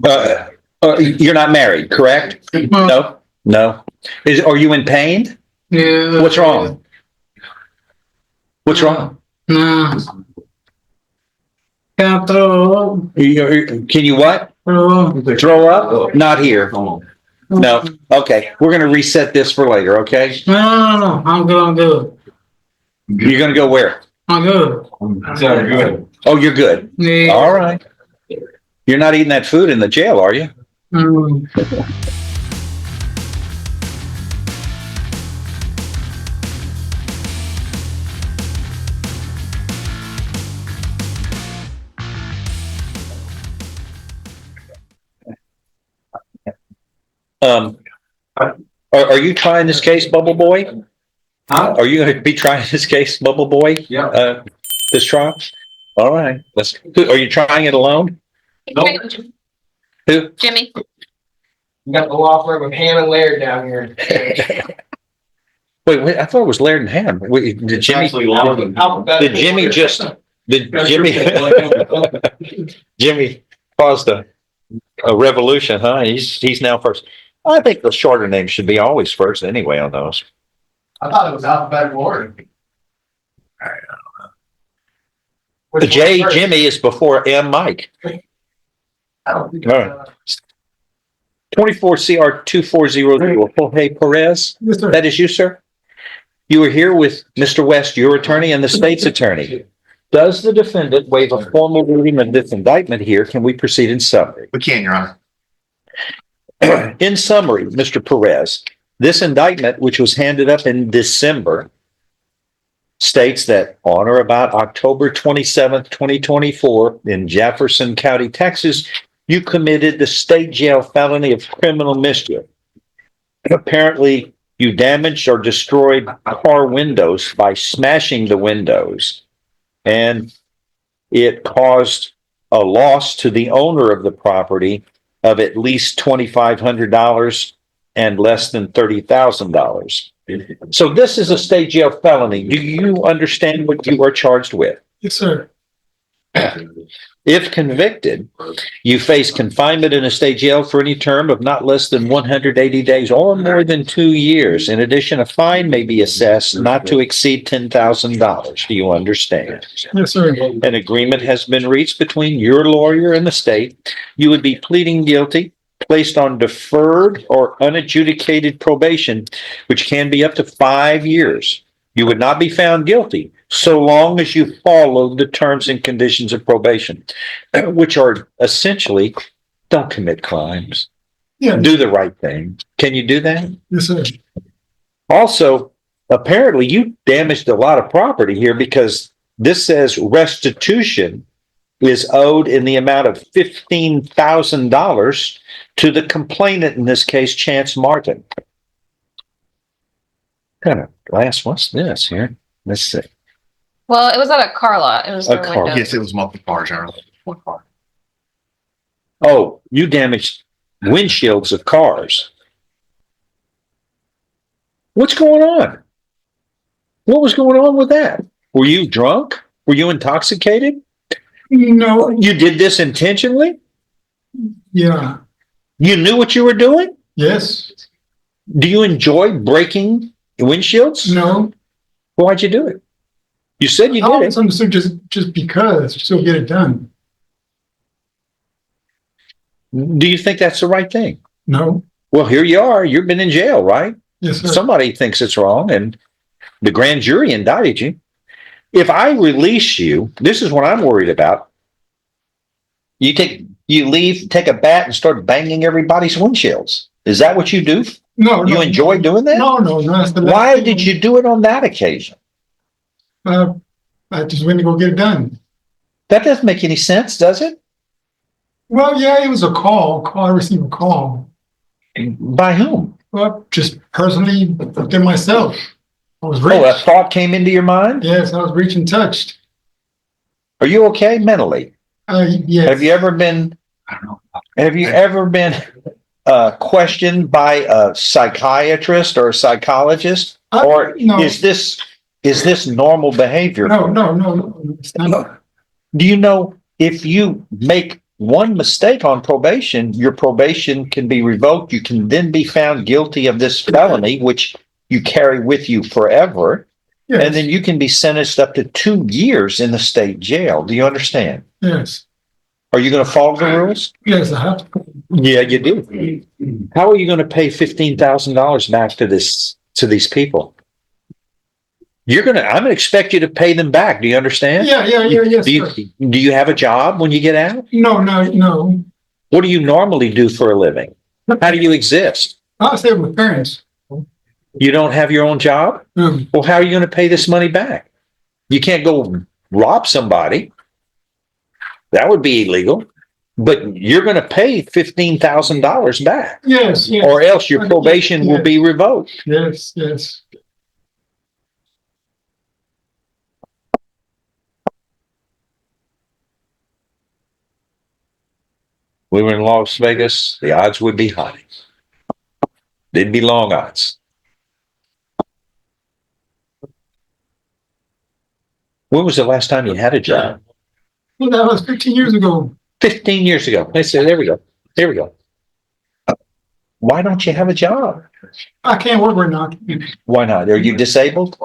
You're not married, correct? No, no. Are you in pain? Yeah. What's wrong? What's wrong? Nah. Can't throw up. Can you what? Throw up. Throw up? Not here. No. Okay. We're going to reset this for later. Okay. No. I'm good. I'm good. You're going to go where? I'm good. Good. Oh, you're good. Yeah. All right. You're not eating that food in the jail, are you? Mm. Are you trying this case, Bubble Boy? Huh? Are you going to be trying this case, Bubble Boy? Yeah. This trial? All right. Are you trying it alone? Nope. Who? Jimmy. We got the law firm of Ham and Laird down here. Wait, I thought it was Laird and Ham. Wait, did Jimmy? Did Jimmy just? Did Jimmy? Jimmy caused a revolution, huh? He's now first. I think the shorter name should be always first anyway on those. I thought it was alphabetical order. The J Jimmy is before M Mike. I don't think. All right. 24 CR 2400. Jorge Perez. Yes, sir. That is you, sir. You are here with Mr. West, your attorney, and the state's attorney. Does the defendant waive a formal reading of this indictment here? Can we proceed in summary? We can, Your Honor. In summary, Mr. Perez, this indictment, which was handed up in December, states that on or about October 27th, 2024, in Jefferson County, Texas, you committed the state jail felony of criminal mischief. Apparently, you damaged or destroyed car windows by smashing the windows, and it caused a loss to the owner of the property of at least $2,500 and less than $30,000. So this is a state jail felony. Do you understand what you are charged with? Yes, sir. If convicted, you face confinement in a state jail for any term of not less than 180 days or more than 2 years. In addition, a fine may be assessed not to exceed $10,000. Do you understand? Yes, sir. An agreement has been reached between your lawyer and the state. You would be pleading guilty, placed on deferred or unadjudicated probation, which can be up to 5 years. You would not be found guilty so long as you follow the terms and conditions of probation, which are essentially don't commit crimes, Yeah. do the right thing. Can you do that? Yes, sir. Also, apparently you damaged a lot of property here because this says restitution is owed in the amount of $15,000 to the complainant, in this case, Chance Martin. Kind of glass, what's this here? Let's see. Well, it was at a car lot. It was A their car. window. Yes, it was multiple cars, Your Honor. One car. Oh, you damaged windshields of cars. What's going on? What was going on with that? Were you drunk? Were you intoxicated? No. You did this intentionally? Yeah. You knew what you were doing? Yes. Do you enjoy breaking windshields? No. Why'd you do it? You said you I did always it. understood just because, so get it done. Do you think that's the right thing? No. Well, here you are. You've been in jail, right? Yes, sir. Somebody thinks it's wrong, and the grand jury indicted you. If I release you, this is what I'm worried about. You leave, take a bat, and start banging everybody's windshields. Is that what you do? No. You enjoy doing that? No. That's the last Why thing. did you do it on that occasion? I just went to go get it done. That doesn't make any sense, does it? Well, yeah, it was a call. I received a call. By whom? Well, just personally within myself. I was Oh, a reached. thought came into your mind? Yes, I was reached and touched. Are you okay mentally? Yes. Have you ever been I don't know. Have you ever been questioned by a psychiatrist or a psychologist? Or no. is this normal behavior? No. It's not. Do you know if you make one mistake on probation, your probation can be revoked. You can then be found guilty of this felony, which you carry with you forever. And then Yes, you can be sentenced up to 2 years in the state jail. Do you understand? yes, Are you going to follow the rules? yes, I have to. Yeah, you do. How are you going to pay $15,000 back to these people? I'm going to expect you to pay them back. Do you understand? Yeah, yes, Do sir. do you have a job when you get out? No. What do you normally do for a living? How do you exist? I stay with my parents. You don't have your own job? Well, how are you going to pay this money back? You can't go rob somebody. That would be illegal. But you're going to pay $15,000 back, Yes, or else your probation will be revoked. yes. We were in Las Vegas, the odds would be high. They'd be long odds. When was the last time you had a job? Well, that was 15 years ago. 15 years ago. I said, there we go. There we go. Why don't you have a job? I can't work right now. Why not? Are you disabled?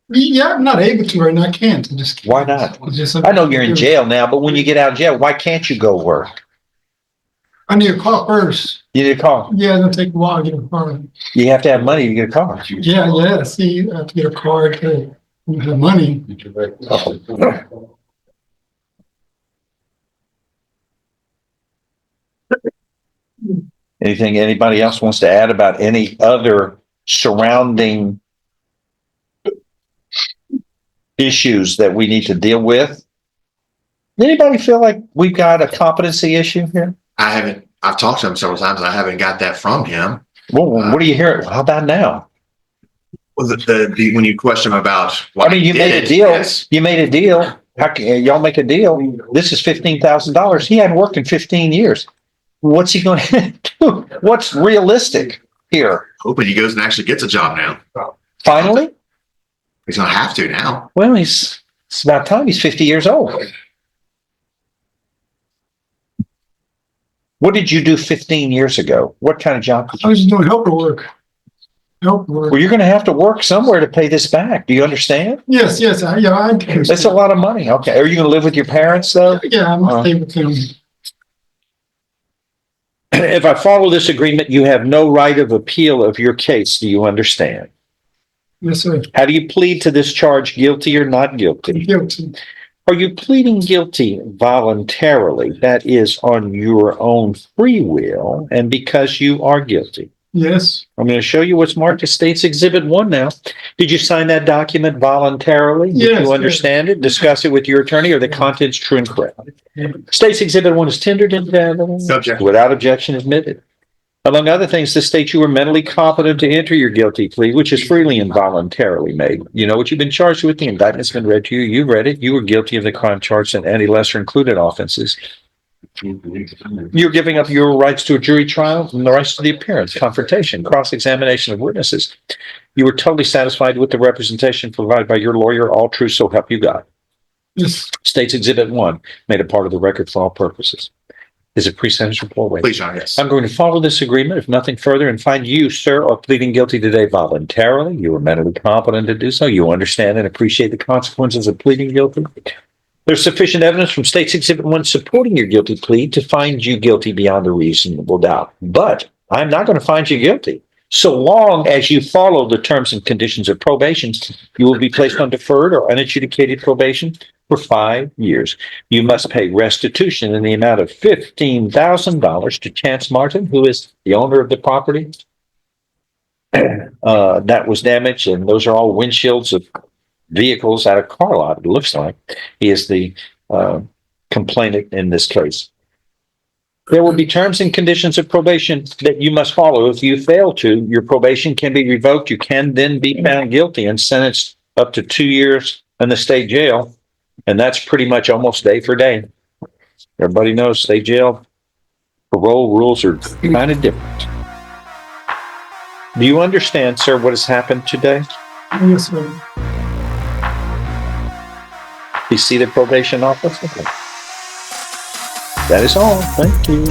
Yeah, I'm not able to right now. I can't. I just can't. Why not? It's just I know you're in jail now, but when you get out of jail, why can't you go work? I need a car first. You need a car. Yeah, it'll take a while to get a car. You have to have money to get a car. Yeah. See, I have to get a car to have money. Anything anybody else wants to add about any other surrounding issues that we need to deal with? Anybody feel like we've got a competency issue here? I've talked to him several times and I haven't got that from him. Well, what do you hear? How about now? Well, when you question him about why I mean, you he made did a it, deal. yes. You made a deal. How can y'all make a deal? This is $15,000. He hadn't worked in 15 years. What's he going to do? What's realistic here? Hoping he goes and actually gets a job now. Finally? He's gonna have to now. Well, it's about time. He's 50 years old. What did you do 15 years ago? What kind of job? I was just doing helper work. Helper work. Well, you're going to have to work somewhere to pay this back. Do you understand? Yes. I That's a lot of money. Okay. Are you going to live with your parents though? Yeah, I'm stay with them. If I follow this agreement, you have no right of appeal of your case. Do you understand? Yes, sir. How do you plead to this charge, guilty or not guilty? Guilty. Are you pleading guilty voluntarily? That is on your own free will and because you are guilty. Yes. I'm going to show you what's marked as State's Exhibit 1 now. Did you sign that document voluntarily? Did Yes, you understand it? Discuss it with your attorney? Or the contents true and correct? Yes. State's Exhibit 1 is tendered and Objection. without objection admitted. Among other things, the state you were mentally competent to enter your guilty plea, which is freely and voluntarily made. You know what you've been charged with. The indictment's been read to you. You've read it. You were guilty of the crime charged and any lesser included offenses. You're giving up your rights to a jury trial and the rights to the appearance, confrontation, cross-examination of witnesses. You were totally satisfied with the representation provided by your lawyer. All true, so help you God. Yes. State's Exhibit 1, made a part of the record for all purposes. Is it pre-sentence report? Wait. Please, Your Honor, yes. I'm going to follow this agreement, if nothing further, and find you, sir, are pleading guilty today voluntarily. You are mentally competent to do so. You understand and appreciate the consequences of pleading guilty. There's sufficient evidence from State's Exhibit 1 supporting your guilty plea to find you guilty beyond a reasonable doubt. But I'm not going to find you guilty. So long as you follow the terms and conditions of probation, you will be placed on deferred or unadjudicated probation for 5 years. You must pay restitution in the amount of $15,000 to Chance Martin, who is the owner of the property that was damaged, and those are all windshields of vehicles at a car lot, it looks like. He is the complainant in this case. There will be terms and conditions of probation that you must follow. If you fail to, your probation can be revoked. You can then be found guilty and sentenced up to 2 years in the state jail. And that's pretty much almost day for day. Everybody knows state jail parole rules are kind of different. Do you understand, sir, what has happened today? Yes, sir. You see the probation officer? That is all. Thank you.